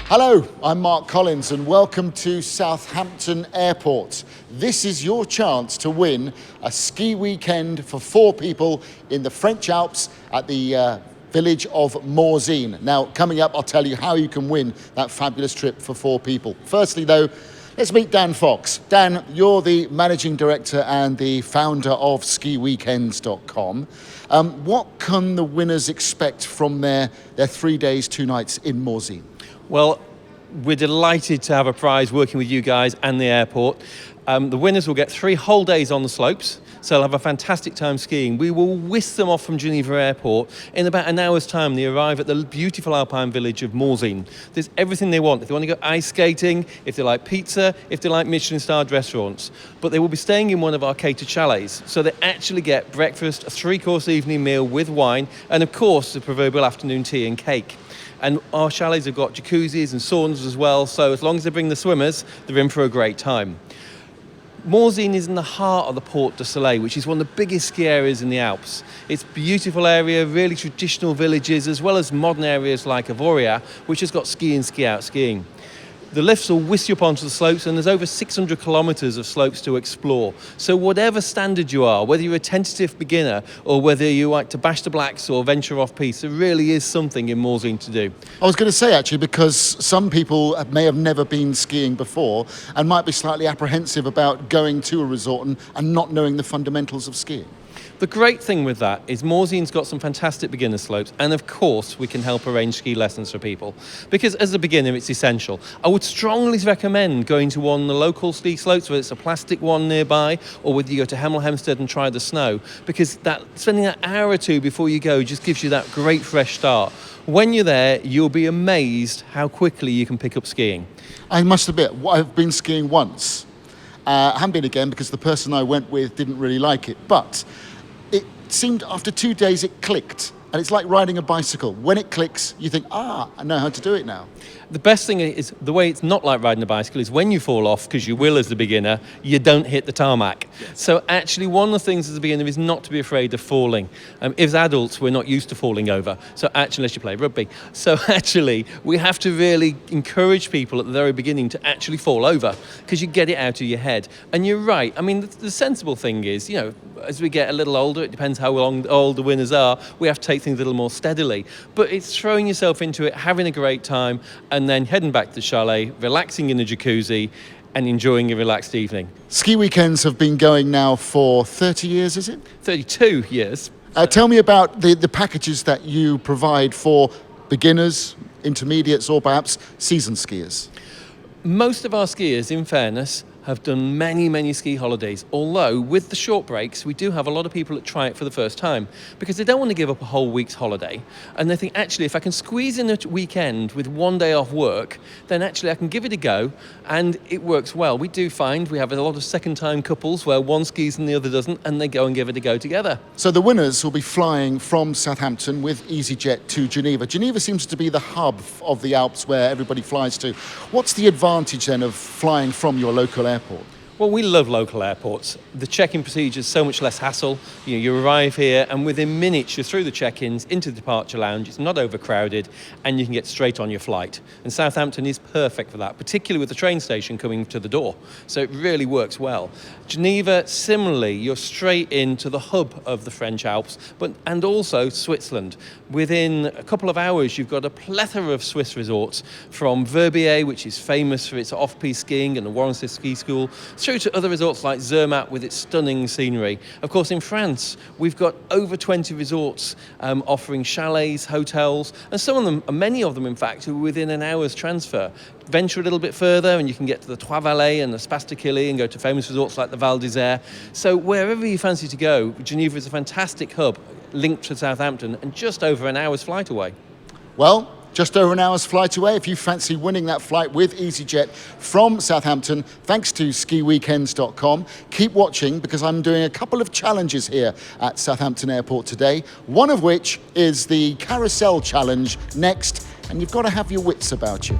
Hello, I'm Mark Collins and welcome to Southampton Airport. This is your chance to win a ski weekend for 4 people in the French Alps at the village of Morzine. Now, coming up, I'll tell you how you can win that fabulous trip for 4 people. Firstly, though, let's meet Dan Fox. Dan, you're the Managing Director and the founder of SkiWeekends.com. What can the winners expect from their 3 days, 2 nights in Morzine? Well, we're delighted to have a prize working with you guys and the airport. The winners will get 3 whole days on the slopes, so they'll have a fantastic time skiing. We will whisk them off from Geneva Airport. In about an hour's time, they arrive at the beautiful alpine village of Morzine. There's everything they want. If they want to go ice skating, if they like pizza, if they like Michelin-starred restaurants. But they will be staying in one of our catered chalets, so they actually get breakfast, a 3-course evening meal with wine, and of course, the proverbial afternoon tea and cake. And our chalets have got jacuzzis and saunas as well, so as long as they bring the swimmers, they're in for a great time. Morzine is in the heart of the Porte du Soleil, which is one of the biggest ski areas in the Alps. It's a beautiful area, really traditional villages, as well as modern areas like Avoria, which has got ski in, ski out skiing. The lifts will whisk you up onto the slopes, and there's over 600 kilometres of slopes to explore. So whatever standard you are, whether you're a tentative beginner or whether you like to bash the blacks or venture off-piste, there really is something in Morzine to do. I was going to say, actually, because some people may have never been skiing before and might be slightly apprehensive about going to a resort and not knowing the fundamentals of skiing. The great thing with that is Morzine's got some fantastic beginner slopes, and of course we can help arrange ski lessons for people, because as a beginner it's essential. I would strongly recommend going to one of the local ski slopes, whether it's a plastic one nearby or whether you go to Hemel Hempstead and try the snow, because spending that hour or 2 before you go just gives you that great fresh start. When you're there, you'll be amazed how quickly you can pick up skiing. I must admit, I've been skiing once. I haven't been again because the person I went with didn't really like it, but it seemed after 2 days it clicked, and it's like riding a bicycle. When it clicks, you think, I know how to do it now. The best thing is, the way it's not like riding a bicycle is when you fall off, because you will as the beginner, you don't hit the tarmac. Yes. So actually one of the things as a beginner is not to be afraid of falling. As adults, we're not used to falling over, so actually, unless you play rugby. So actually, we have to really encourage people at the very beginning to actually fall over, because you get it out of your head. And you're right, I mean, the sensible thing is, you know, as we get a little older, it depends how old the winners are, we have to take things a little more steadily. But it's throwing yourself into it, having a great time, and then heading back to the chalet, relaxing in the jacuzzi, and enjoying a relaxed evening. Ski Weekends have been going now for 30 years, is it? 32 years. Tell me about the packages that you provide for beginners, intermediates, or perhaps seasoned skiers. Most of our skiers, in fairness, have done many ski holidays, although with the short breaks we do have a lot of people that try it for the first time because they don't want to give up a whole week's holiday, and they think, actually, if I can squeeze in a weekend with 1 day off work, then actually I can give it a go, and it works well. We do find we have a lot of second-time couples where one skis and the other doesn't, and they go and give it a go together. So the winners will be flying from Southampton with EasyJet to Geneva. Geneva seems to be the hub of the Alps where everybody flies to. What's the advantage then of flying from your local airport? Well, we love local airports. The check-in procedure is so much less hassle. You arrive here and within minutes you're through the check-ins into the departure lounge. It's not overcrowded and you can get straight on your flight. And Southampton is perfect for that, particularly with the train station coming to the door. So it really works well. Geneva, similarly, you're straight into the hub of the French Alps, and also Switzerland. Within a couple of hours, you've got a plethora of Swiss resorts, from Verbier, which is famous for its off-piste skiing, and the Warrency Ski School, through to other resorts like Zermatt with its stunning scenery. Of course, in France, we've got over 20 resorts offering chalets, hotels, and some of them, many of them in fact, are within an hour's transfer. Venture a little bit further and you can get to the Trois Vallées and the Spasticili and go to famous resorts like the Val d'Isère. So wherever you fancy to go, Geneva is a fantastic hub linked to Southampton and just over an hour's flight away. Well, just over an hour's flight away. If you fancy winning that flight with EasyJet from Southampton, thanks to SkiWeekends.com. Keep watching because I'm doing a couple of challenges here at Southampton Airport today, one of which is the Carousel Challenge next, and you've got to have your wits about you.